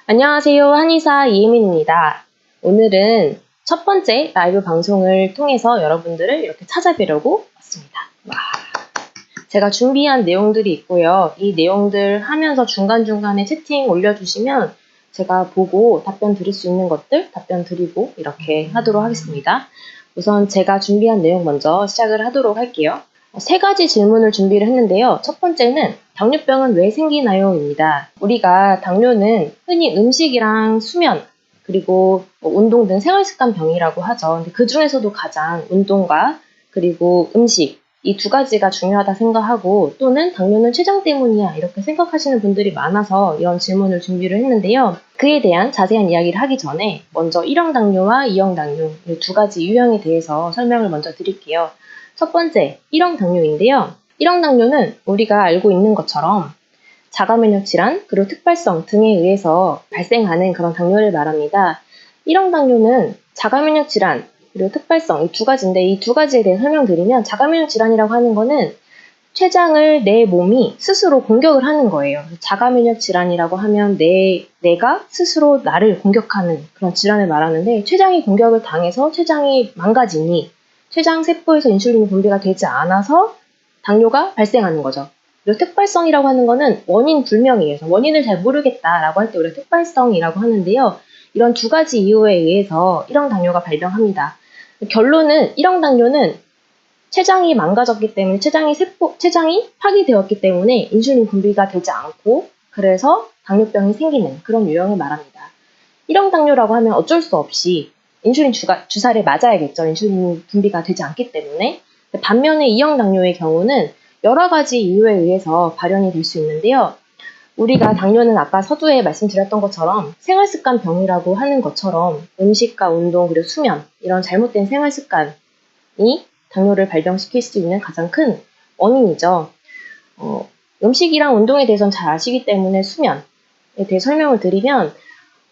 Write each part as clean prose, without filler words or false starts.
안녕하세요. 한의사 이혜민입니다. 오늘은 첫 번째 라이브 방송을 통해서 여러분들을 이렇게 찾아뵈려고 왔습니다. 제가 준비한 내용들이 있고요. 이 내용들 하면서 중간중간에 채팅 올려주시면 제가 보고 답변 드릴 수 있는 것들 답변 드리고 이렇게 하도록 하겠습니다. 우선 제가 준비한 내용 먼저 시작을 하도록 할게요. 세 가지 질문을 준비를 했는데요. 첫 번째는 당뇨병은 왜 생기나요? 입니다. 우리가 당뇨는 흔히 음식이랑 수면, 그리고 운동 등 생활습관 병이라고 하죠. 근데 그 중에서도 가장 운동과 그리고 음식, 이 두 가지가 중요하다 생각하고 또는 당뇨는 췌장 때문이야 이렇게 생각하시는 분들이 많아서 이런 질문을 준비를 했는데요. 그에 대한 자세한 이야기를 하기 전에 먼저 1형 당뇨와 2형 당뇨 이 두 가지 유형에 대해서 설명을 먼저 드릴게요. 첫 번째, 1형 당뇨인데요. 1형 당뇨는 우리가 알고 있는 것처럼 자가면역 질환, 그리고 특발성 등에 의해서 발생하는 그런 당뇨를 말합니다. 1형 당뇨는 자가면역 질환, 그리고 특발성 이 두 가지인데 이 두 가지에 대해 설명드리면 자가면역 질환이라고 하는 거는 췌장을 내 몸이 스스로 공격을 하는 거예요. 자가면역 질환이라고 하면 내가 스스로 나를 공격하는 그런 질환을 말하는데 췌장이 공격을 당해서 췌장이 망가지니 췌장 세포에서 인슐린이 분비가 되지 않아서 당뇨가 발생하는 거죠. 그리고 특발성이라고 하는 거는 원인 불명이에요. 원인을 잘 모르겠다라고 할 때 우리가 특발성이라고 하는데요. 이런 두 가지 이유에 의해서 1형 당뇨가 발병합니다. 결론은 1형 당뇨는 췌장이 망가졌기 때문에 췌장이 파괴되었기 때문에 인슐린 분비가 되지 않고 그래서 당뇨병이 생기는 그런 유형을 말합니다. 1형 당뇨라고 하면 어쩔 수 없이 인슐린 주사를 맞아야겠죠. 인슐린 분비가 되지 않기 때문에. 반면에 2형 당뇨의 경우는 여러 가지 이유에 의해서 발현이 될 수 있는데요. 우리가 당뇨는 아까 서두에 말씀드렸던 것처럼 생활습관 병이라고 하는 것처럼 음식과 운동 그리고 수면 이런 잘못된 생활습관이 당뇨를 발병시킬 수 있는 가장 큰 원인이죠. 음식이랑 운동에 대해서는 잘 아시기 때문에 수면에 대해 설명을 드리면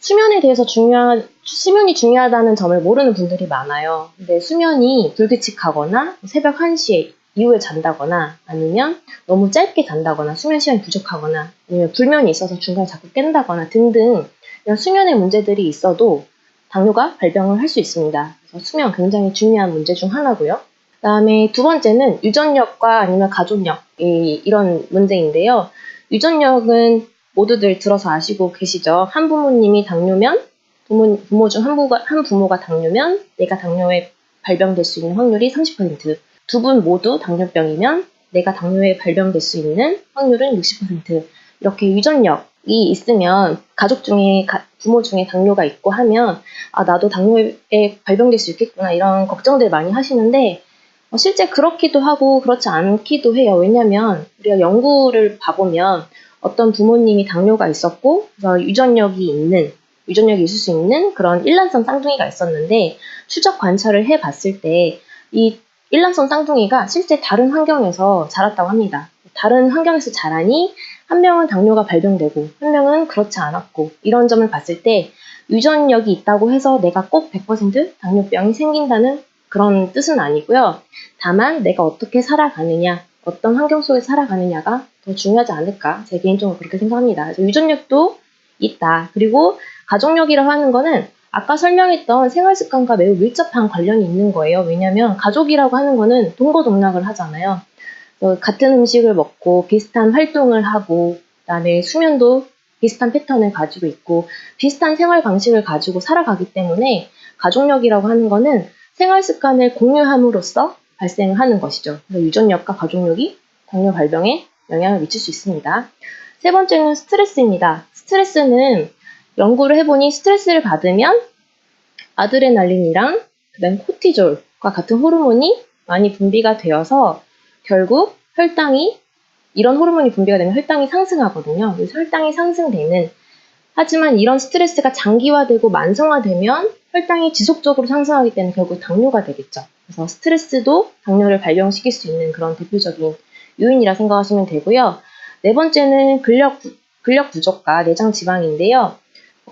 수면에 대해서 수면이 중요하다는 점을 모르는 분들이 많아요. 근데 수면이 불규칙하거나 새벽 1시에 이후에 잔다거나 아니면 너무 짧게 잔다거나 수면 시간이 부족하거나 아니면 불면이 있어서 중간에 자꾸 깬다거나 등등 이런 수면의 문제들이 있어도 당뇨가 발병을 할 수 있습니다. 그래서 수면 굉장히 중요한 문제 중 하나고요. 그 다음에 두 번째는 유전력과 아니면 가족력 이런 문제인데요. 유전력은 모두들 들어서 아시고 계시죠? 한 부모님이 당뇨면 부모 중 한 부모가 당뇨면 내가 당뇨에 발병될 수 있는 확률이 30%, 두 분 모두 당뇨병이면 내가 당뇨에 발병될 수 있는 확률은 60%. 이렇게 유전력이 있으면 가족 중에 부모 중에 당뇨가 있고 하면 나도 당뇨에 발병될 수 있겠구나 이런 걱정들 많이 하시는데 실제 그렇기도 하고 그렇지 않기도 해요. 왜냐하면 우리가 연구를 봐보면 어떤 부모님이 당뇨가 있었고 그래서 유전력이 있을 수 있는 그런 일란성 쌍둥이가 있었는데 추적 관찰을 해봤을 때 이 일란성 쌍둥이가 실제 다른 환경에서 자랐다고 합니다. 다른 환경에서 자라니 한 명은 당뇨가 발병되고 한 명은 그렇지 않았고 이런 점을 봤을 때 유전력이 있다고 해서 내가 꼭 100% 당뇨병이 생긴다는 그런 뜻은 아니고요. 다만 내가 어떻게 살아가느냐, 어떤 환경 속에 살아가느냐가 더 중요하지 않을까 제 개인적으로 그렇게 생각합니다. 그래서 유전력도 있다. 그리고 가족력이라고 하는 거는 아까 설명했던 생활습관과 매우 밀접한 관련이 있는 거예요. 왜냐하면 가족이라고 하는 거는 동거동락을 하잖아요. 같은 음식을 먹고 비슷한 활동을 하고 그다음에 수면도 비슷한 패턴을 가지고 있고 비슷한 생활 방식을 가지고 살아가기 때문에 가족력이라고 하는 거는 생활습관을 공유함으로써 발생을 하는 것이죠. 그래서 유전력과 가족력이 당뇨 발병에 영향을 미칠 수 있습니다. 세 번째는 스트레스입니다. 스트레스는 연구를 해보니 스트레스를 받으면 아드레날린이랑 그다음 코티졸과 같은 호르몬이 많이 분비가 되어서 결국 이런 호르몬이 분비가 되면 혈당이 상승하거든요. 그래서 혈당이 상승되는 하지만 이런 스트레스가 장기화되고 만성화되면 혈당이 지속적으로 상승하기 때문에 결국 당뇨가 되겠죠. 그래서 스트레스도 당뇨를 발병시킬 수 있는 그런 대표적인 요인이라 생각하시면 되고요. 네 번째는 근력 부족과 내장 지방인데요.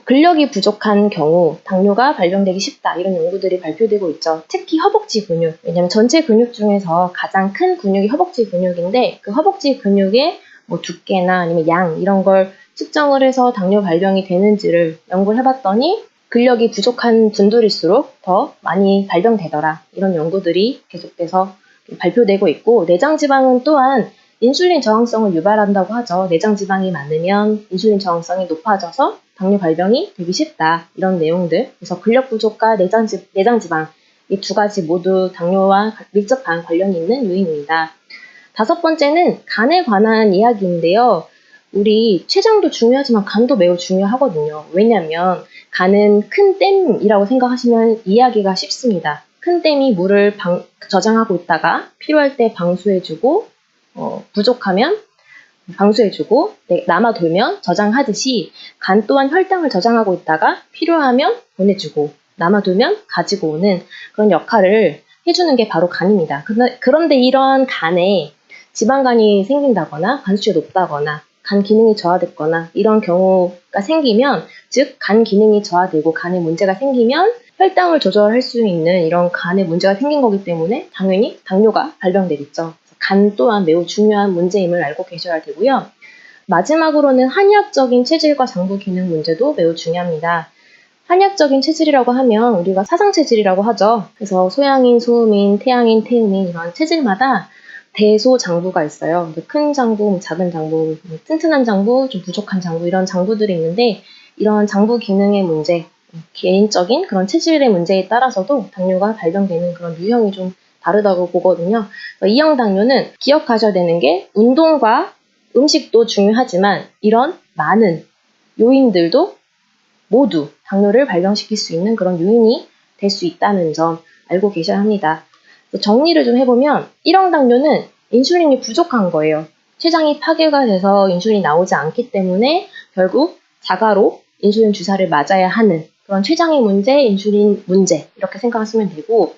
근력이 부족한 경우 당뇨가 발병되기 쉽다 이런 연구들이 발표되고 있죠. 특히 허벅지 근육, 왜냐하면 전체 근육 중에서 가장 큰 근육이 허벅지 근육인데 그 허벅지 근육의 두께나 아니면 양 이런 걸 측정을 해서 당뇨 발병이 되는지를 연구를 해봤더니 근력이 부족한 분들일수록 더 많이 발병되더라. 이런 연구들이 계속돼서 발표되고 있고, 내장지방은 또한 인슐린 저항성을 유발한다고 하죠. 내장지방이 많으면 인슐린 저항성이 높아져서 당뇨 발병이 되기 쉽다. 이런 내용들. 그래서 근력 부족과 내장지방 이 두 가지 모두 당뇨와 밀접한 관련이 있는 요인입니다. 다섯 번째는 간에 관한 이야기인데요. 우리 췌장도 중요하지만 간도 매우 중요하거든요. 왜냐하면 간은 큰 댐이라고 생각하시면 이해하기가 쉽습니다. 큰 댐이 물을 저장하고 있다가 필요할 때 방수해주고 부족하면 방수해주고 남아돌면 저장하듯이 간 또한 혈당을 저장하고 있다가 필요하면 보내주고 남아돌면 가지고 오는 그런 역할을 해주는 게 바로 간입니다. 그런데 이런 간에 지방간이 생긴다거나 간수치가 높다거나 간 기능이 저하됐거나 이런 경우가 생기면, 즉 간 기능이 저하되고 간에 문제가 생기면 혈당을 조절할 수 있는 이런 간에 문제가 생긴 거기 때문에 당연히 당뇨가 발병되겠죠. 간 또한 매우 중요한 문제임을 알고 계셔야 되고요. 마지막으로는 한의학적인 체질과 장부 기능 문제도 매우 중요합니다. 한의학적인 체질이라고 하면 우리가 사상체질이라고 하죠. 그래서 소양인, 소음인, 태양인, 태음인 이런 체질마다 대소장부가 있어요. 큰 장부, 작은 장부, 튼튼한 장부, 좀 부족한 장부 이런 장부들이 있는데, 이런 장부 기능의 문제, 개인적인 그런 체질의 문제에 따라서도 당뇨가 발병되는 그런 유형이 좀 다르다고 보거든요. 이형 당뇨는 기억하셔야 되는 게 운동과 음식도 중요하지만 이런 많은 요인들도 모두 당뇨를 발병시킬 수 있는 그런 요인이 될 수 있다는 점 알고 계셔야 합니다. 정리를 좀 해보면 1형 당뇨는 인슐린이 부족한 거예요. 췌장이 파괴가 돼서 인슐린이 나오지 않기 때문에 결국 자가로 인슐린 주사를 맞아야 하는 그런 췌장의 문제, 인슐린 문제 이렇게 생각하시면 되고,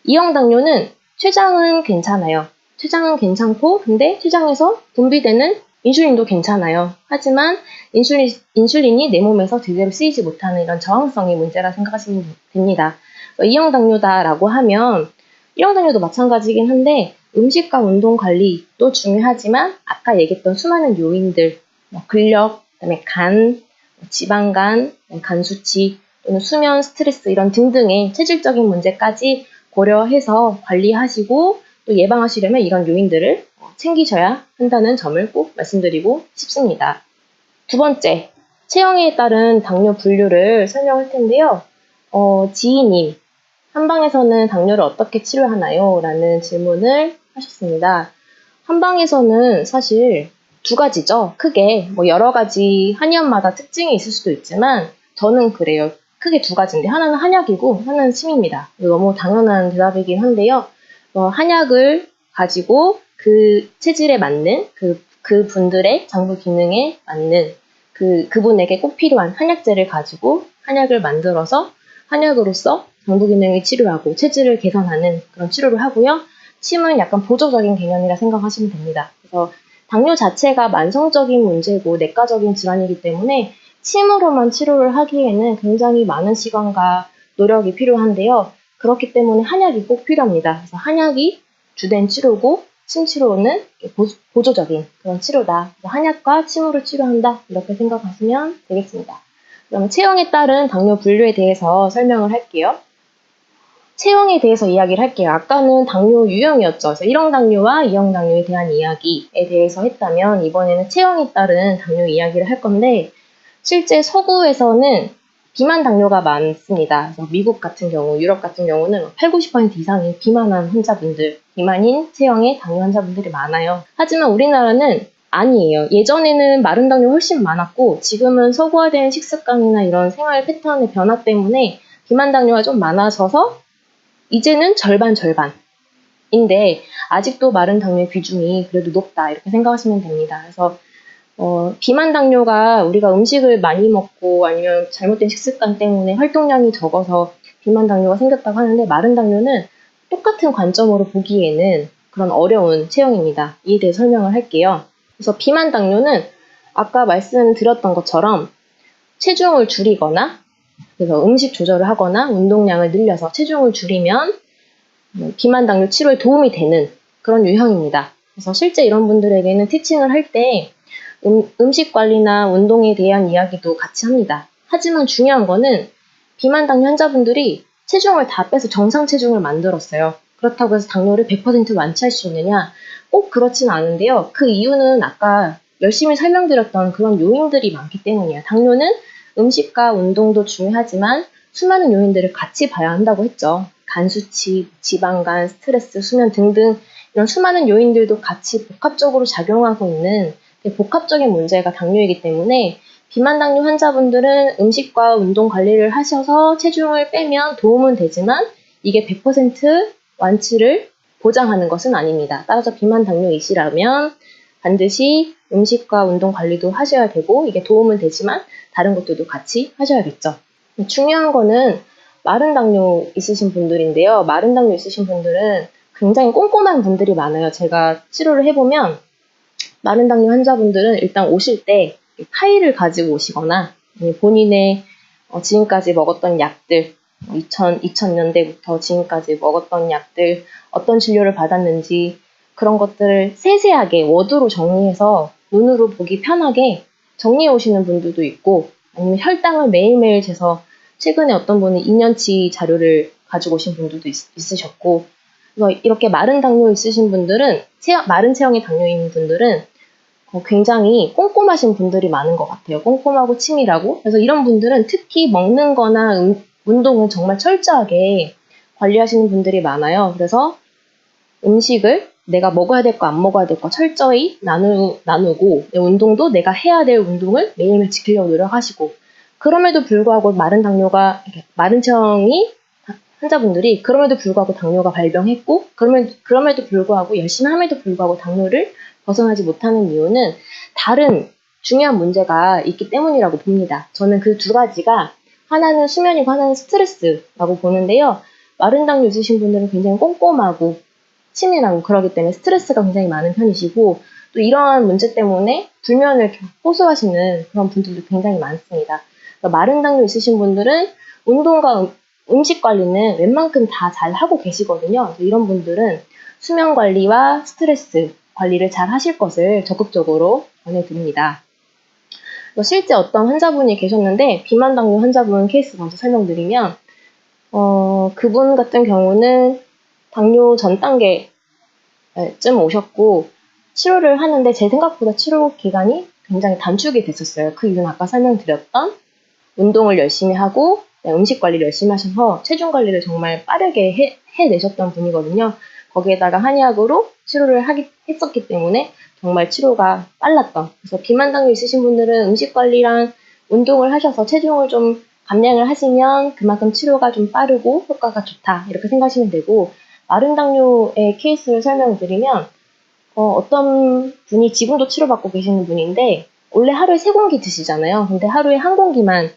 2형 당뇨는 췌장은 괜찮아요. 췌장은 괜찮고 근데 췌장에서 분비되는 인슐린도 괜찮아요. 하지만 인슐린이 내 몸에서 제대로 쓰이지 못하는 이런 저항성의 문제라 생각하시면 됩니다. 2형 당뇨다라고 하면 1형 당뇨도 마찬가지긴 한데 음식과 운동 관리도 중요하지만 아까 얘기했던 수많은 요인들, 근력, 그다음에 간, 지방간, 간 수치 또는 수면, 스트레스 이런 등등의 체질적인 문제까지 고려해서 관리하시고 또 예방하시려면 이런 요인들을 챙기셔야 한다는 점을 꼭 말씀드리고 싶습니다. 두 번째, 체형에 따른 당뇨 분류를 설명할 텐데요. 지희님, 한방에서는 당뇨를 어떻게 치료하나요? 라는 질문을 하셨습니다. 한방에서는 사실 두 가지죠. 크게 여러 가지 한의원마다 특징이 있을 수도 있지만 저는 그래요. 크게 두 가지인데 하나는 한약이고 하나는 침입니다. 너무 당연한 대답이긴 한데요. 한약을 가지고 그 체질에 맞는 그 분들의 장부 기능에 맞는 그분에게 꼭 필요한 한약재를 가지고 한약을 만들어서 한약으로서 장부 기능을 치료하고 체질을 개선하는 그런 치료를 하고요. 침은 약간 보조적인 개념이라 생각하시면 됩니다. 그래서 당뇨 자체가 만성적인 문제고 내과적인 질환이기 때문에 침으로만 치료를 하기에는 굉장히 많은 시간과 노력이 필요한데요. 그렇기 때문에 한약이 꼭 필요합니다. 그래서 한약이 주된 치료고 침 치료는 보조적인 그런 치료다. 한약과 침으로 치료한다. 이렇게 생각하시면 되겠습니다. 그러면 체형에 따른 당뇨 분류에 대해서 설명을 할게요. 체형에 대해서 이야기를 할게요. 아까는 당뇨 유형이었죠. 그래서 1형 당뇨와 2형 당뇨에 대한 이야기에 대해서 했다면 이번에는 체형에 따른 당뇨 이야기를 할 건데, 실제 서구에서는 비만 당뇨가 많습니다. 그래서 미국 같은 경우, 유럽 같은 경우는 80~90% 이상의 비만한 환자분들, 비만인 체형의 당뇨 환자분들이 많아요. 하지만 우리나라는 아니에요. 예전에는 마른 당뇨 훨씬 많았고 지금은 서구화된 식습관이나 이런 생활 패턴의 변화 때문에 비만 당뇨가 좀 많아져서 이제는 절반인데 아직도 마른 당뇨의 비중이 그래도 높다 이렇게 생각하시면 됩니다. 그래서 비만 당뇨가 우리가 음식을 많이 먹고 아니면 잘못된 식습관 때문에 활동량이 적어서 비만 당뇨가 생겼다고 하는데, 마른 당뇨는 똑같은 관점으로 보기에는 그런 어려운 체형입니다. 이에 대해 설명을 할게요. 그래서 비만 당뇨는 아까 말씀드렸던 것처럼 체중을 줄이거나 그래서 음식 조절을 하거나 운동량을 늘려서 체중을 줄이면 비만 당뇨 치료에 도움이 되는 그런 유형입니다. 그래서 실제 이런 분들에게는 티칭을 할 때 음식 관리나 운동에 대한 이야기도 같이 합니다. 하지만 중요한 거는 비만 당뇨 환자분들이 체중을 다 빼서 정상 체중을 만들었어요. 그렇다고 해서 당뇨를 100% 완치할 수 있느냐? 꼭 그렇진 않은데요. 그 이유는 아까 열심히 설명드렸던 그런 요인들이 많기 때문이에요. 당뇨는 음식과 운동도 중요하지만 수많은 요인들을 같이 봐야 한다고 했죠. 간 수치, 지방간, 스트레스, 수면 등등 이런 수많은 요인들도 같이 복합적으로 작용하고 있는 복합적인 문제가 당뇨이기 때문에 비만 당뇨 환자분들은 음식과 운동 관리를 하셔서 체중을 빼면 도움은 되지만 이게 100% 완치를 보장하는 것은 아닙니다. 따라서 비만 당뇨이시라면 반드시 음식과 운동 관리도 하셔야 되고 이게 도움은 되지만 다른 것들도 같이 하셔야겠죠. 중요한 거는 마른 당뇨 있으신 분들인데요. 마른 당뇨 있으신 분들은 굉장히 꼼꼼한 분들이 많아요. 제가 치료를 해보면 마른 당뇨 환자분들은 일단 오실 때 파일을 가지고 오시거나 본인의 지금까지 먹었던 약들 2000년대부터 지금까지 먹었던 약들 어떤 진료를 받았는지 그런 것들을 세세하게 워드로 정리해서 눈으로 보기 편하게 정리해 오시는 분들도 있고 아니면 혈당을 매일매일 재서 최근에 어떤 분은 2년치 자료를 가지고 오신 분들도 있으셨고 이렇게 마른 당뇨 있으신 분들은 마른 체형의 당뇨인 분들은 굉장히 꼼꼼하신 분들이 많은 것 같아요. 꼼꼼하고 치밀하고. 그래서 이런 분들은 특히 먹는 거나 운동은 정말 철저하게 관리하시는 분들이 많아요. 그래서 음식을 내가 먹어야 될 거 안 먹어야 될 거 철저히 나누고 운동도 내가 해야 될 운동을 매일매일 지키려고 노력하시고 그럼에도 불구하고 마른 체형이 환자분들이 그럼에도 불구하고 당뇨가 발병했고 그럼에도 불구하고 열심히 함에도 불구하고 당뇨를 벗어나지 못하는 이유는 다른 중요한 문제가 있기 때문이라고 봅니다. 저는 그 두 가지가 하나는 수면이고 하나는 스트레스라고 보는데요. 마른 당뇨 있으신 분들은 굉장히 꼼꼼하고 치밀하고 그러기 때문에 스트레스가 굉장히 많은 편이시고 또 이러한 문제 때문에 불면을 호소하시는 그런 분들도 굉장히 많습니다. 그러니까 마른 당뇨 있으신 분들은 운동과 음식 관리는 웬만큼 다 잘 하고 계시거든요. 이런 분들은 수면 관리와 스트레스 관리를 잘 하실 것을 적극적으로 권해드립니다. 실제 어떤 환자분이 계셨는데 비만 당뇨 환자분 케이스 먼저 설명드리면 그분 같은 경우는 당뇨 전 단계쯤 오셨고 치료를 하는데 제 생각보다 치료 기간이 굉장히 단축이 됐었어요. 그 이유는 아까 설명드렸던 운동을 열심히 하고 음식 관리를 열심히 하셔서 체중 관리를 정말 빠르게 해내셨던 분이거든요. 거기에다가 한약으로 치료를 했었기 때문에 정말 치료가 빨랐던. 그래서 비만 당뇨 있으신 분들은 음식 관리랑 운동을 하셔서 체중을 좀 감량을 하시면 그만큼 치료가 좀 빠르고 효과가 좋다 이렇게 생각하시면 되고 마른 당뇨의 케이스를 설명드리면 어떤 분이 지금도 치료받고 계시는 분인데 원래 하루에 3공기 드시잖아요. 근데 하루에 1공기만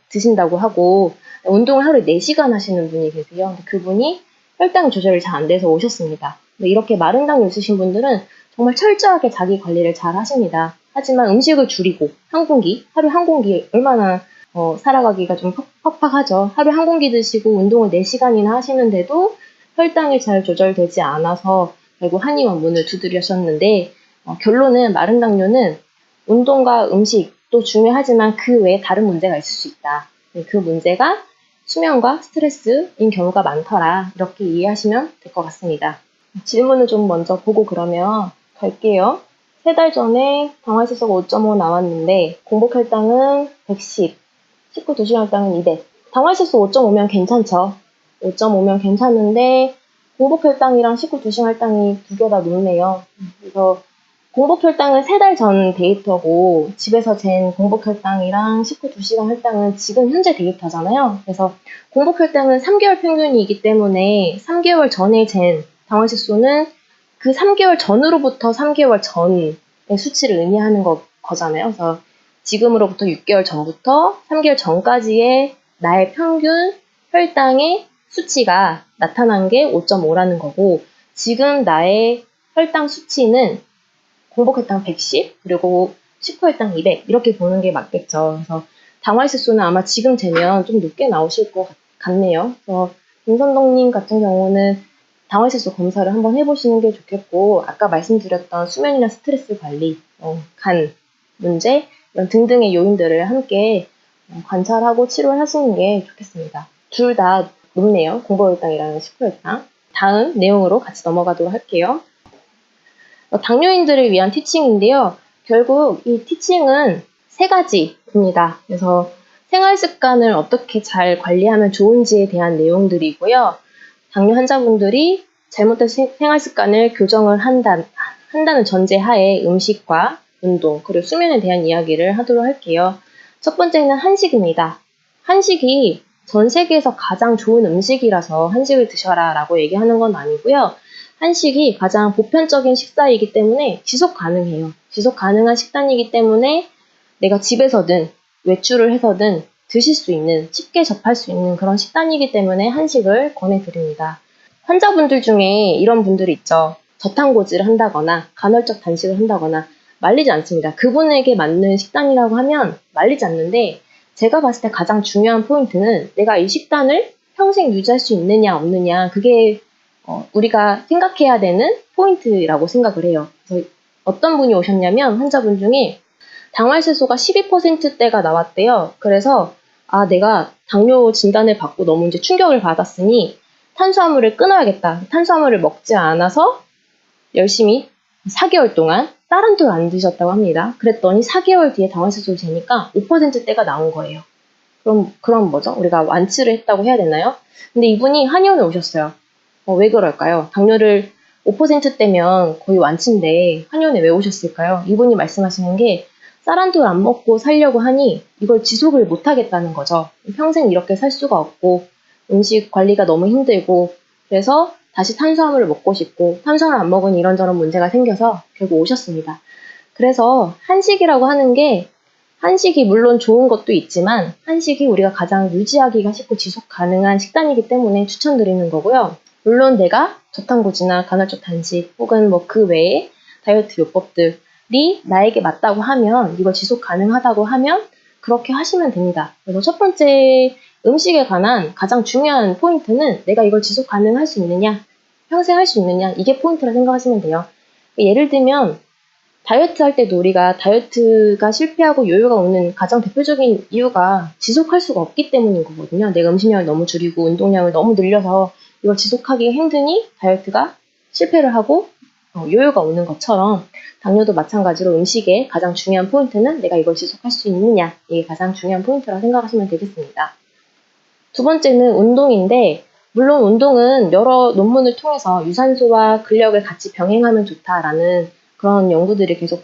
드신다고 하고 운동을 하루에 4시간 하시는 분이 계세요. 근데 그분이 혈당 조절이 잘 안 돼서 오셨습니다. 이렇게 마른 당뇨 있으신 분들은 정말 철저하게 자기 관리를 잘 하십니다. 하지만 음식을 줄이고 하루에 1공기 얼마나 살아가기가 좀 퍽퍽하죠. 하루에 1공기 드시고 운동을 4시간이나 하시는데도 혈당이 잘 조절되지 않아서 결국 한의원 문을 두드리셨는데 결론은 마른 당뇨는 운동과 음식도 중요하지만 그 외에 다른 문제가 있을 수 있다. 그 문제가 수면과 스트레스인 경우가 많더라. 이렇게 이해하시면 될 것 같습니다. 질문을 좀 먼저 보고 그러면 갈게요. 3달 전에 당화혈소가 5.5 나왔는데 공복 혈당은 110, 식후 도시락 혈당은 200. 당화혈소 5.5면 괜찮죠. 5.5면 괜찮은데 공복 혈당이랑 식후 도시락 혈당이 2개 다 높네요. 그래서 공복 혈당은 3달 전 데이터고 집에서 잰 공복 혈당이랑 식후 2시간 혈당은 지금 현재 데이터잖아요. 그래서 공복 혈당은 3개월 평균이기 때문에 3개월 전에 잰 당화혈소는 그 3개월 전으로부터 3개월 전의 수치를 의미하는 거잖아요. 그래서 지금으로부터 6개월 전부터 3개월 전까지의 나의 평균 혈당의 수치가 나타난 게 5.5라는 거고 지금 나의 혈당 수치는 공복혈당 110 그리고 식후혈당 200 이렇게 보는 게 맞겠죠. 그래서 당화혈소는 아마 지금 재면 좀 높게 나오실 것 같네요. 그래서 김선동님 같은 경우는 당화혈소 검사를 한번 해보시는 게 좋겠고 아까 말씀드렸던 수면이나 스트레스 관리, 간 문제, 이런 등등의 요인들을 함께 관찰하고 치료를 하시는 게 좋겠습니다. 둘 다 높네요. 공복혈당이랑 식후혈당. 다음 내용으로 같이 넘어가도록 할게요. 당뇨인들을 위한 티칭인데요. 결국 이 티칭은 3가지입니다. 그래서 생활 습관을 어떻게 잘 관리하면 좋은지에 대한 내용들이고요. 당뇨 환자분들이 잘못된 생활 습관을 교정을 한다는 전제하에 음식과 운동, 그리고 수면에 대한 이야기를 하도록 할게요. 첫 번째는 한식입니다. 한식이 전 세계에서 가장 좋은 음식이라서 한식을 드셔라 라고 얘기하는 건 아니고요. 한식이 가장 보편적인 식사이기 때문에 지속 가능해요. 지속 가능한 식단이기 때문에 내가 집에서든 외출을 해서든 드실 수 있는, 쉽게 접할 수 있는 그런 식단이기 때문에 한식을 권해드립니다. 환자분들 중에 이런 분들이 있죠. 저탄고지를 한다거나 간헐적 단식을 한다거나 말리지 않습니다. 그분에게 맞는 식단이라고 하면 말리지 않는데, 제가 봤을 때 가장 중요한 포인트는 내가 이 식단을 평생 유지할 수 있느냐 없느냐, 그게 우리가 생각해야 되는 포인트라고 생각을 해요. 그래서 어떤 분이 오셨냐면 환자분 중에 당활세소가 12%대가 나왔대요. 그래서 내가 당뇨 진단을 받고 너무 이제 충격을 받았으니 탄수화물을 끊어야겠다. 탄수화물을 먹지 않아서 열심히 4개월 동안 따른돌 안 드셨다고 합니다. 그랬더니 4개월 뒤에 당활세소를 재니까 5%대가 나온 거예요. 그럼 뭐죠? 우리가 완치를 했다고 해야 되나요? 근데 이분이 한의원에 오셨어요. 왜 그럴까요? 당뇨를 5%대면 거의 완치인데 한의원에 왜 오셨을까요? 이분이 말씀하시는 게 쌀한톨 안 먹고 살려고 하니 이걸 지속을 못 하겠다는 거죠. 평생 이렇게 살 수가 없고 음식 관리가 너무 힘들고, 그래서 다시 탄수화물을 먹고 싶고 탄수화물 안 먹으니 이런저런 문제가 생겨서 결국 오셨습니다. 그래서 한식이라고 하는 게, 한식이 물론 좋은 것도 있지만 한식이 우리가 가장 유지하기가 쉽고 지속 가능한 식단이기 때문에 추천드리는 거고요. 물론 내가 저탄고지나 간헐적 단식 혹은 뭐 그 외에 다이어트 요법들이 나에게 맞다고 하면, 이걸 지속 가능하다고 하면 그렇게 하시면 됩니다. 그래서 첫 번째 음식에 관한 가장 중요한 포인트는 내가 이걸 지속 가능할 수 있느냐, 평생 할 수 있느냐, 이게 포인트라 생각하시면 돼요. 예를 들면 다이어트 할 때도 우리가 다이어트가 실패하고 요요가 오는 가장 대표적인 이유가 지속할 수가 없기 때문인 거거든요. 내가 음식량을 너무 줄이고 운동량을 너무 늘려서 이걸 지속하기 힘드니 다이어트가 실패를 하고 요요가 오는 것처럼 당뇨도 마찬가지로 음식의 가장 중요한 포인트는 내가 이걸 지속할 수 있느냐, 이게 가장 중요한 포인트라 생각하시면 되겠습니다. 두 번째는 운동인데, 물론 운동은 여러 논문을 통해서 유산소와 근력을 같이 병행하면 좋다라는 그런 연구들이 계속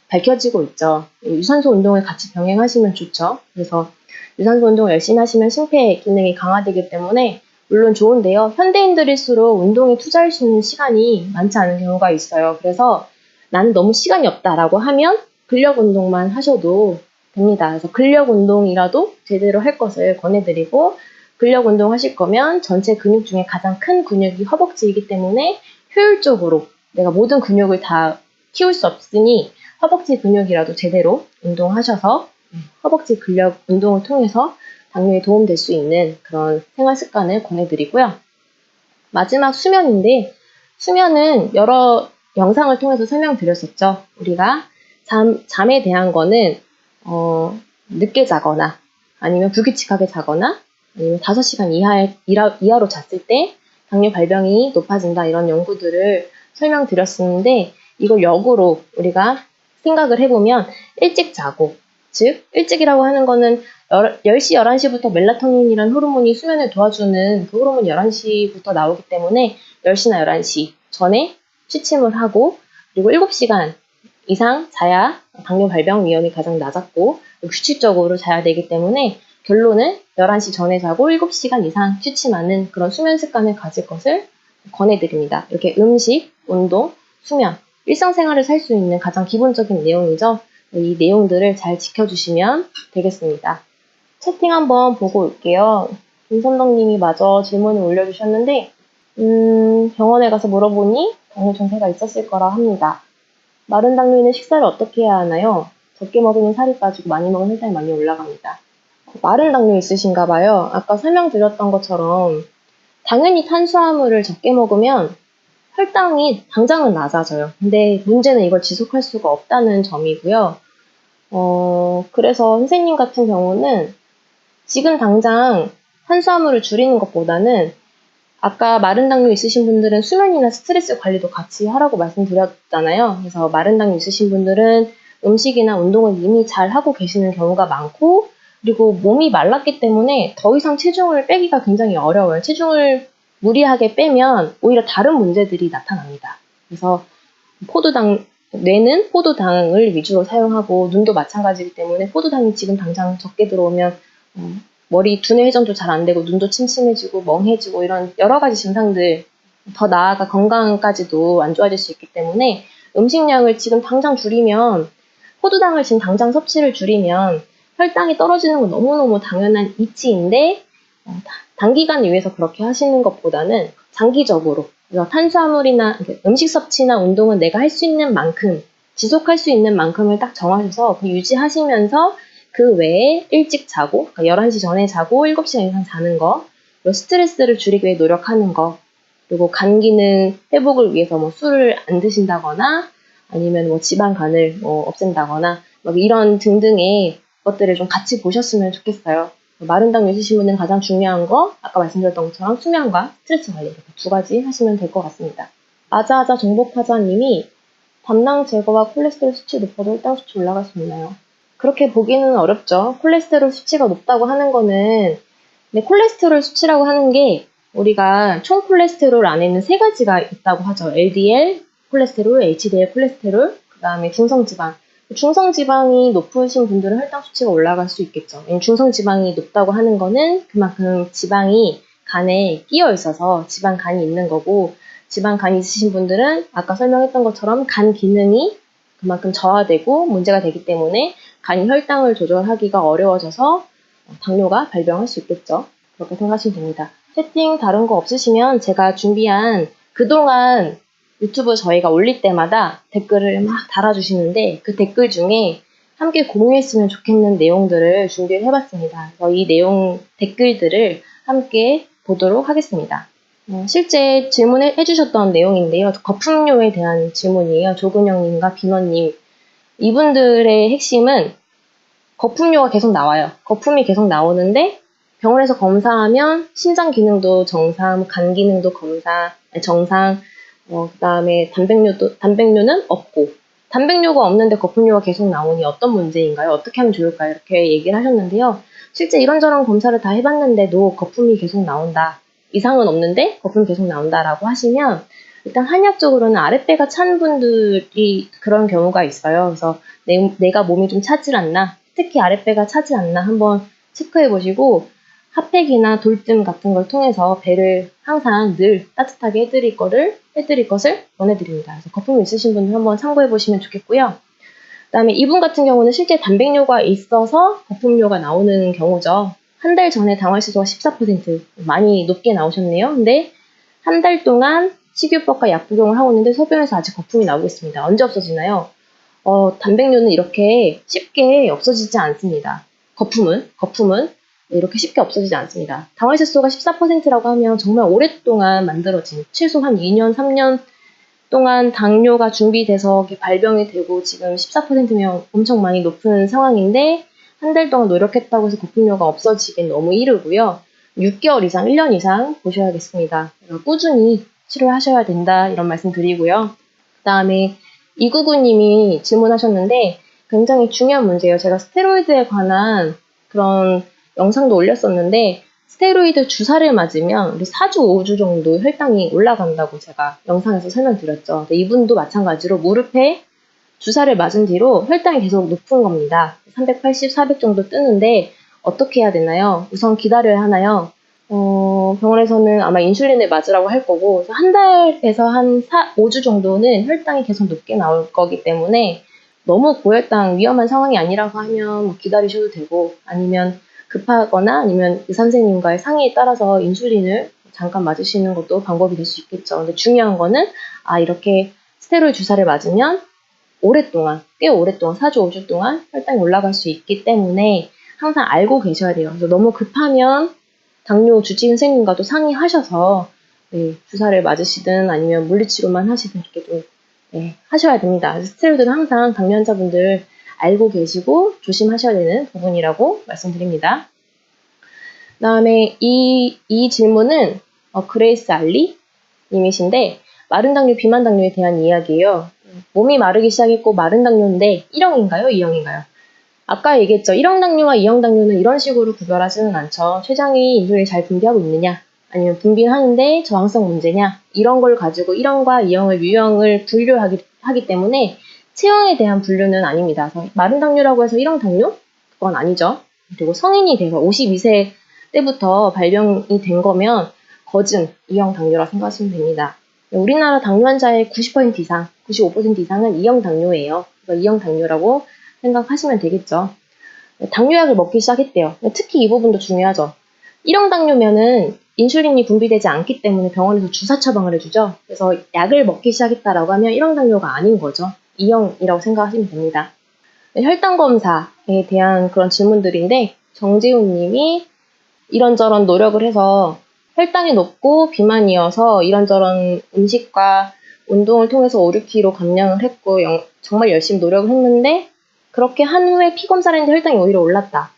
밝혀지고 있죠. 유산소 운동을 같이 병행하시면 좋죠. 그래서 유산소 운동을 열심히 하시면 심폐 기능이 강화되기 때문에 물론 좋은데요. 현대인들일수록 운동에 투자할 수 있는 시간이 많지 않은 경우가 있어요. 그래서 나는 너무 시간이 없다라고 하면 근력 운동만 하셔도 됩니다. 그래서 근력 운동이라도 제대로 할 것을 권해드리고, 근력 운동 하실 거면 전체 근육 중에 가장 큰 근육이 허벅지이기 때문에 효율적으로 내가 모든 근육을 다 키울 수 없으니 허벅지 근육이라도 제대로 운동하셔서 허벅지 근력 운동을 통해서 당뇨에 도움될 수 있는 그런 생활 습관을 권해드리고요. 마지막 수면인데, 수면은 여러 영상을 통해서 설명드렸었죠. 우리가 잠에 대한 거는 늦게 자거나 아니면 불규칙하게 자거나 아니면 5시간 이하로 잤을 때 당뇨 발병이 높아진다, 이런 연구들을 설명드렸었는데, 이걸 역으로 우리가 생각을 해보면 일찍 자고, 즉 일찍이라고 하는 거는 10시, 11시부터 멜라토닌이라는 호르몬이 수면을 도와주는 그 호르몬이 11시부터 나오기 때문에 10시나 11시 전에 취침을 하고, 그리고 7시간 이상 자야 당뇨 발병 위험이 가장 낮았고 규칙적으로 자야 되기 때문에 결론은 11시 전에 자고 7시간 이상 취침하는 그런 수면 습관을 가질 것을 권해드립니다. 이렇게 음식, 운동, 수면, 일상생활을 살 수 있는 가장 기본적인 내용이죠. 이 내용들을 잘 지켜주시면 되겠습니다. 채팅 한번 보고 올게요. 김선덕님이 마저 질문을 올려주셨는데, 병원에 가서 물어보니 당뇨 증세가 있었을 거라 합니다. 마른 당뇨인은 식사를 어떻게 해야 하나요? 적게 먹으면 살이 빠지고 많이 먹으면 혈당이 많이 올라갑니다. 마른 당뇨 있으신가 봐요. 아까 설명드렸던 것처럼 당연히 탄수화물을 적게 먹으면 혈당이 당장은 낮아져요. 근데 문제는 이걸 지속할 수가 없다는 점이고요. 그래서 선생님 같은 경우는 지금 당장 탄수화물을 줄이는 것보다는 아까 마른 당뇨 있으신 분들은 수면이나 스트레스 관리도 같이 하라고 말씀드렸잖아요. 그래서 마른 당뇨 있으신 분들은 음식이나 운동을 이미 잘 하고 계시는 경우가 많고, 그리고 몸이 말랐기 때문에 더 이상 체중을 빼기가 굉장히 어려워요. 체중을 무리하게 빼면 오히려 다른 문제들이 나타납니다. 그래서 뇌는 포도당을 위주로 사용하고 눈도 마찬가지이기 때문에 포도당이 지금 당장 적게 들어오면 머리 두뇌 회전도 잘 안 되고 눈도 침침해지고 멍해지고 이런 여러 가지 증상들, 더 나아가 건강까지도 안 좋아질 수 있기 때문에 음식량을 지금 당장 줄이면, 포도당을 지금 당장 섭취를 줄이면 혈당이 떨어지는 건 너무너무 당연한 이치인데, 단기간 위해서 그렇게 하시는 것보다는 장기적으로, 그래서 탄수화물이나 음식 섭취나 운동은 내가 할 수 있는 만큼, 지속할 수 있는 만큼을 딱 정하셔서 유지하시면서 그 외에 일찍 자고, 그러니까 11시 전에 자고 7시간 이상 자는 거, 그리고 스트레스를 줄이기 위해 노력하는 거, 그리고 간 기능 회복을 위해서 술을 안 드신다거나 아니면 지방간을 없앤다거나 이런 등등의 것들을 좀 같이 보셨으면 좋겠어요. 마른 당뇨 있으신 분은 가장 중요한 거, 아까 말씀드렸던 것처럼 수면과 스트레스 관리, 이렇게 2가지 하시면 될 것 같습니다. 아자아자 정복하자님이 담낭 제거와 콜레스테롤 수치 높아도 혈당 수치 올라갈 수 있나요? 그렇게 보기는 어렵죠. 콜레스테롤 수치가 높다고 하는 거는, 근데 콜레스테롤 수치라고 하는 게 우리가 총 콜레스테롤 안에는 3가지가 있다고 하죠. LDL 콜레스테롤, HDL 콜레스테롤, 그 다음에 중성지방. 중성지방이 높으신 분들은 혈당 수치가 올라갈 수 있겠죠. 중성지방이 높다고 하는 거는 그만큼 지방이 간에 끼어 있어서 지방간이 있는 거고, 지방간이 있으신 분들은 아까 설명했던 것처럼 간 기능이 그만큼 저하되고 문제가 되기 때문에 간이 혈당을 조절하기가 어려워져서 당뇨가 발병할 수 있겠죠. 그렇게 생각하시면 됩니다. 채팅 다른 거 없으시면 제가 준비한, 그동안 유튜브 저희가 올릴 때마다 댓글을 막 달아주시는데 그 댓글 중에 함께 공유했으면 좋겠는 내용들을 준비를 해봤습니다. 그래서 이 내용 댓글들을 함께 보도록 하겠습니다. 실제 질문해 주셨던 내용인데요. 거품료에 대한 질문이에요. 조근영님과 비너님. 이분들의 핵심은 거품료가 계속 나와요. 거품이 계속 나오는데 병원에서 검사하면 신장 기능도 정상, 간 기능도 정상, 그 다음에 단백뇨는 없고, 단백뇨가 없는데 거품료가 계속 나오니 어떤 문제인가요? 어떻게 하면 좋을까요? 이렇게 얘기를 하셨는데요. 실제 이런저런 검사를 다 해봤는데도 거품이 계속 나온다, 이상은 없는데 거품이 계속 나온다라고 하시면, 일단 한약적으로는 아랫배가 찬 분들이 그런 경우가 있어요. 그래서 내가 몸이 좀 차질 않나, 특히 아랫배가 차지 않나 한번 체크해 보시고, 핫팩이나 돌뜸 같은 걸 통해서 배를 항상 늘 따뜻하게 해드릴 것을 권해드립니다. 그래서 거품이 있으신 분들 한번 참고해 보시면 좋겠고요. 그 다음에 이분 같은 경우는 실제 단백뇨가 있어서 거품료가 나오는 경우죠. 한 달 전에 당화指수가 14%, 많이 높게 나오셨네요. 근데 한 달 동안 식이요법과 약복용을 하고 있는데 소변에서 아직 거품이 나오고 있습니다. 언제 없어지나요? 단백뇨는 이렇게 쉽게 없어지지 않습니다. 거품은 이렇게 쉽게 없어지지 않습니다. 당화질소가 14%라고 하면 정말 오랫동안 만들어진, 최소 한 2년, 3년 동안 당뇨가 준비돼서 발병이 되고 지금 14%면 엄청 많이 높은 상황인데, 한 달 동안 노력했다고 해서 거품료가 없어지긴 너무 이르고요. 6개월 이상, 1년 이상 보셔야겠습니다. 꾸준히 치료하셔야 된다, 이런 말씀 드리고요. 그 다음에 이구구님이 질문하셨는데 굉장히 중요한 문제예요. 제가 스테로이드에 관한 그런 영상도 올렸었는데, 스테로이드 주사를 맞으면 우리 4주, 5주 정도 혈당이 올라간다고 제가 영상에서 설명드렸죠. 이분도 마찬가지로 무릎에 주사를 맞은 뒤로 혈당이 계속 높은 겁니다. 380, 400 정도 뜨는데 어떻게 해야 되나요? 우선 기다려야 하나요? 병원에서는 아마 인슐린을 맞으라고 할 거고, 한 달에서 한 5주 정도는 혈당이 계속 높게 나올 거기 때문에 너무 고혈당 위험한 상황이 아니라고 하면 기다리셔도 되고, 아니면 급하거나 아니면 의사 선생님과의 상의에 따라서 인슐린을 잠깐 맞으시는 것도 방법이 될 수 있겠죠. 근데 중요한 거는 이렇게 스테로이드 주사를 맞으면 꽤 오랫동안 4주, 5주 동안 혈당이 올라갈 수 있기 때문에 항상 알고 계셔야 돼요. 그래서 너무 급하면 당뇨 주治선생님과도 상의하셔서 주사를 맞으시든 아니면 물리치료만 하시든 이렇게 좀 하셔야 됩니다. 스테로이드는 항상 당뇨 환자분들 알고 계시고 조심하셔야 되는 부분이라고 말씀드립니다. 그 다음에 이 질문은 그레이스 알리 님이신데 마른 당뇨, 비만 당뇨에 대한 이야기예요. 몸이 마르기 시작했고 마른 당뇨인데 1형인가요? 2형인가요? 아까 얘기했죠. 1형 당뇨와 2형 당뇨는 이런 식으로 구별하지는 않죠. 췌장이 인슐린을 잘 분비하고 있느냐, 아니면 분비는 하는데 저항성 문제냐, 이런 걸 가지고 1형과 2형을 유형을 분류하기 때문에 체형에 대한 분류는 아닙니다. 마른 당뇨라고 해서 1형 당뇨? 그건 아니죠. 그리고 성인이 돼서 52세 때부터 발병이 된 거면 거진 2형 당뇨라 생각하시면 됩니다. 우리나라 당뇨 환자의 90% 이상, 95% 이상은 2형 당뇨예요. 그래서 2형 당뇨라고 생각하시면 되겠죠. 당뇨약을 먹기 시작했대요. 특히 이 부분도 중요하죠. 1형 당뇨면은 인슐린이 분비되지 않기 때문에 병원에서 주사 처방을 해주죠. 그래서 약을 먹기 시작했다라고 하면 1형 당뇨가 아닌 거죠. 2형이라고 생각하시면 됩니다. 혈당 검사에 대한 그런 질문들인데 정지훈 님이 이런저런 노력을 해서 혈당이 높고 비만이어서 이런저런 음식과 운동을 통해서 5, 6kg 감량을 했고 정말 열심히 노력을 했는데 그렇게 한 후에 피 검사를 했는데 혈당이 오히려 올랐다.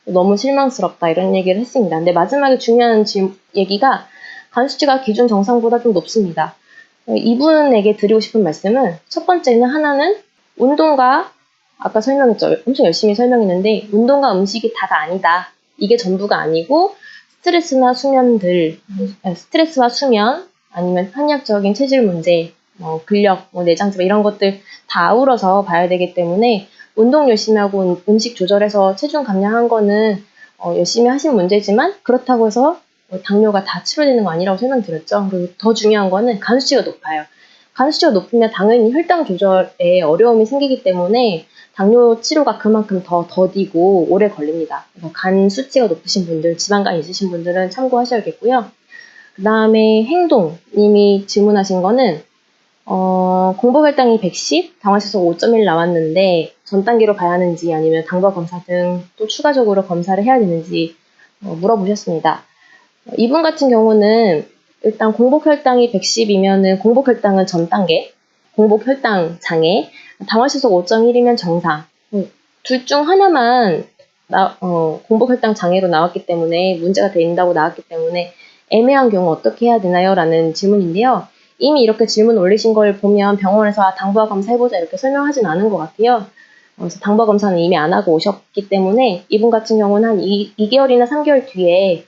너무 실망스럽다 이런 얘기를 했습니다. 근데 마지막에 중요한 얘기가 간 수치가 기준 정상보다 좀 높습니다. 이분에게 드리고 싶은 말씀은 첫 번째는 하나는 운동과 아까 설명했죠. 엄청 열심히 설명했는데 운동과 음식이 다가 아니다. 이게 전부가 아니고 스트레스와 수면, 아니면 한의학적인 체질 문제, 근력, 내장 지방 이런 것들 다 아우러서 봐야 되기 때문에 운동 열심히 하고 음식 조절해서 체중 감량한 거는 열심히 하신 문제지만 그렇다고 해서 당뇨가 다 치료되는 거 아니라고 설명드렸죠. 그리고 더 중요한 거는 간 수치가 높아요. 간 수치가 높으면 당연히 혈당 조절에 어려움이 생기기 때문에 당뇨 치료가 그만큼 더 더디고 오래 걸립니다. 그래서 간 수치가 높으신 분들, 지방간 있으신 분들은 참고하셔야겠고요. 그 다음에 행동님이 질문하신 거는 공복혈당이 110, 당화식소 5.1 나왔는데 전 단계로 봐야 하는지 아니면 당도 검사 등 또 추가적으로 검사를 해야 되는지 물어보셨습니다. 이분 같은 경우는 일단 공복혈당이 110이면은 공복혈당은 전 단계, 공복혈당 장애, 당화식소 5.1이면 정상. 둘 중 하나만 공복혈당 장애로 나왔기 때문에 문제가 된다고 나왔기 때문에 애매한 경우 어떻게 해야 되나요? 라는 질문인데요. 이미 이렇게 질문 올리신 걸 보면 병원에서 당부화 검사 해보자 이렇게 설명하진 않은 것 같아요. 그래서 당부화 검사는 이미 안 하고 오셨기 때문에 이분 같은 경우는 한 2개월이나 3개월 뒤에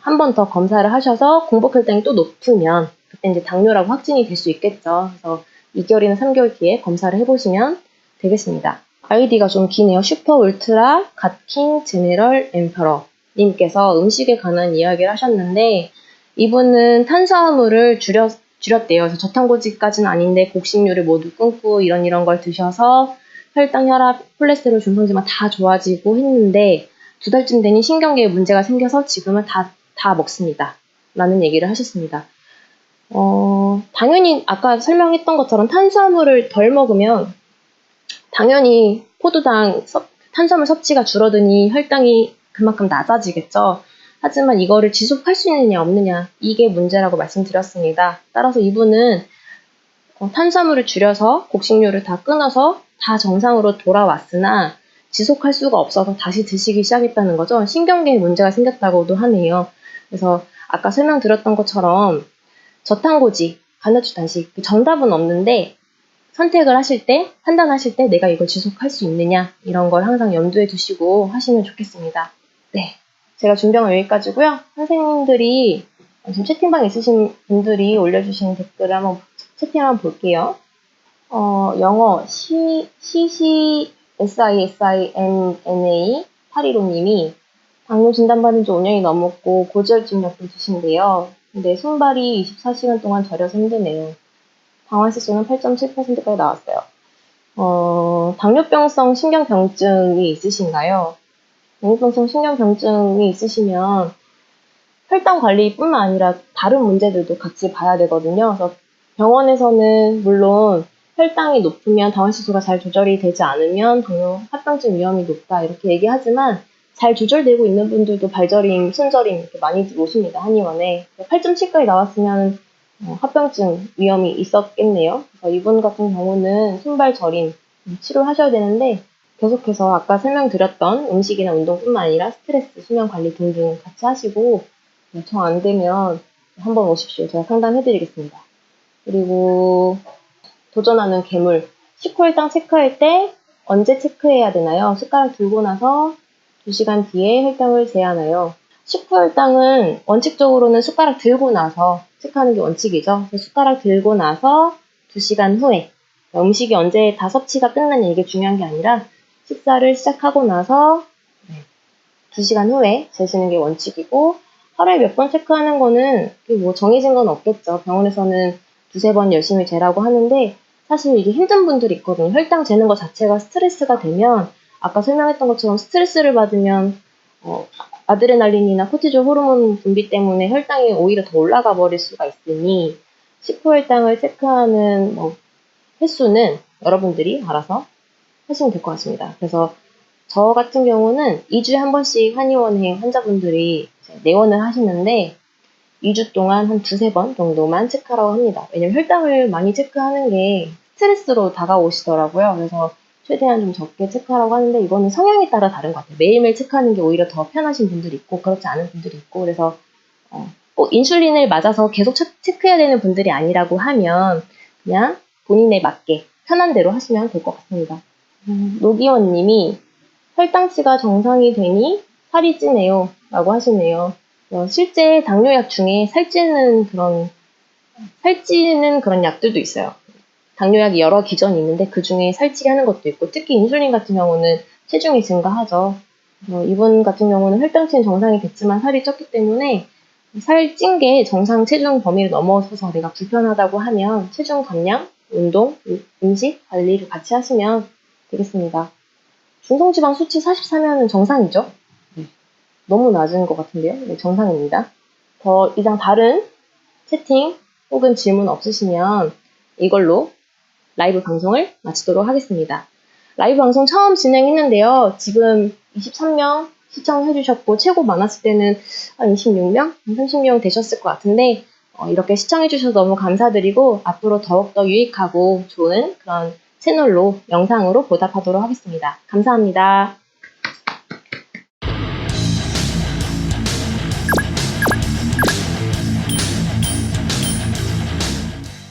한 번 더 검사를 하셔서 공복혈당이 또 높으면 그때 이제 당뇨라고 확진이 될 수 있겠죠. 그래서 2개월이나 3개월 뒤에 검사를 해보시면 되겠습니다. 아이디가 좀 기네요. 슈퍼 울트라 갓킹 제네럴 엠퍼러 님께서 음식에 관한 이야기를 하셨는데 이분은 탄수화물을 줄였대요. 그래서 저탄고지까지는 아닌데 곡식류를 모두 끊고 이런 걸 드셔서 혈당, 혈압, 콜레스테롤, 중성지방 다 좋아지고 했는데 2달쯤 되니 신경계에 문제가 생겨서 지금은 다 먹습니다. 라는 얘기를 하셨습니다. 당연히 아까 설명했던 것처럼 탄수화물을 덜 먹으면 당연히 탄수화물 섭취가 줄어드니 혈당이 그만큼 낮아지겠죠. 하지만 이거를 지속할 수 있느냐 없느냐 이게 문제라고 말씀드렸습니다. 따라서 이분은 탄수화물을 줄여서 곡식류를 다 끊어서 다 정상으로 돌아왔으나 지속할 수가 없어서 다시 드시기 시작했다는 거죠. 신경계에 문제가 생겼다고도 하네요. 그래서 아까 설명드렸던 것처럼 저탄고지, 간헐적 단식 정답은 없는데 선택을 하실 때, 판단하실 때 내가 이걸 지속할 수 있느냐 이런 걸 항상 염두에 두시고 하시면 좋겠습니다. 네, 제가 준비한 건 여기까지고요. 선생님들이 지금 채팅방에 있으신 분들이 올려주신 댓글을 한번 채팅을 한번 볼게요. 영어 CCSISIMNA 815님이 당뇨 진단받은 지 5년이 넘었고 고지혈증 약을 드신대요. 근데 손발이 24시간 동안 저려서 힘드네요. 당화식소는 8.7%까지 나왔어요. 당뇨병성 신경병증이 있으신가요? 당뇨병성 신경병증이 있으시면 혈당 관리뿐만 아니라 다른 문제들도 같이 봐야 되거든요. 그래서 병원에서는 물론 혈당이 높으면 당화식소가 잘 조절이 되지 않으면 당뇨 합병증 위험이 높다 이렇게 얘기하지만 잘 조절되고 있는 분들도 발저림, 손저림 이렇게 많이 오십니다. 한의원에. 8.7까지 나왔으면 합병증 위험이 있었겠네요. 그래서 이분 같은 경우는 손발 저림 치료하셔야 되는데 계속해서 아까 설명드렸던 음식이나 운동뿐만 아니라 스트레스, 수면 관리 등등 같이 하시고 정 안 되면 한번 오십시오. 제가 상담해드리겠습니다. 그리고 도전하는 괴물, 식후혈당 체크할 때 언제 체크해야 되나요? 숟가락 들고 나서 2시간 뒤에 혈당을 재하나요? 식후혈당은 원칙적으로는 숟가락 들고 나서 체크하는 게 원칙이죠. 숟가락 들고 나서 2시간 후에, 음식이 언제 다 섭취가 끝나냐 이게 중요한 게 아니라 식사를 시작하고 나서 2시간 후에 재시는 게 원칙이고, 하루에 몇 번 체크하는 거는 뭐 정해진 건 없겠죠. 병원에서는 2-3번 열심히 재라고 하는데 사실 이게 힘든 분들이 있거든요. 혈당 재는 것 자체가 스트레스가 되면 아까 설명했던 것처럼 스트레스를 받으면 아드레날린이나 코티졸 호르몬 분비 때문에 혈당이 오히려 더 올라가 버릴 수가 있으니 식후혈당을 체크하는 횟수는 여러분들이 알아서 하시면 될 것 같습니다. 그래서 저 같은 경우는 2주에 한 번씩 한의원에 환자분들이 내원을 하시는데 2주 동안 한 2-3번 정도만 체크하라고 합니다. 왜냐면 혈당을 많이 체크하는 게 스트레스로 다가오시더라고요. 그래서 최대한 좀 적게 체크하라고 하는데 이거는 성향에 따라 다른 것 같아요. 매일매일 체크하는 게 오히려 더 편하신 분들이 있고 그렇지 않은 분들이 있고, 그래서 꼭 인슐린을 맞아서 계속 체크해야 되는 분들이 아니라고 하면 그냥 본인에 맞게 편한 대로 하시면 될 것 같습니다. 노기원 님이 혈당치가 정상이 되니 살이 찌네요 라고 하시네요. 실제 당뇨약 중에 살찌는 그런 약들도 있어요. 당뇨약이 여러 기전이 있는데 그 중에 살찌게 하는 것도 있고, 특히 인슐린 같은 경우는 체중이 증가하죠. 이분 같은 경우는 혈당치는 정상이 됐지만 살이 쪘기 때문에 살찐 게 정상 체중 범위를 넘어서서 내가 불편하다고 하면 체중 감량, 운동, 음식 관리를 같이 하시면 되겠습니다. 중성지방 수치 44면은 정상이죠? 너무 낮은 것 같은데요? 네, 정상입니다. 더 이상 다른 채팅 혹은 질문 없으시면 이걸로 라이브 방송을 마치도록 하겠습니다. 라이브 방송 처음 진행했는데요. 지금 23명 시청해주셨고 최고 많았을 때는 한 26명? 30명 되셨을 것 같은데 이렇게 시청해주셔서 너무 감사드리고 앞으로 더욱더 유익하고 좋은 그런 채널로 영상으로 보답하도록 하겠습니다. 감사합니다.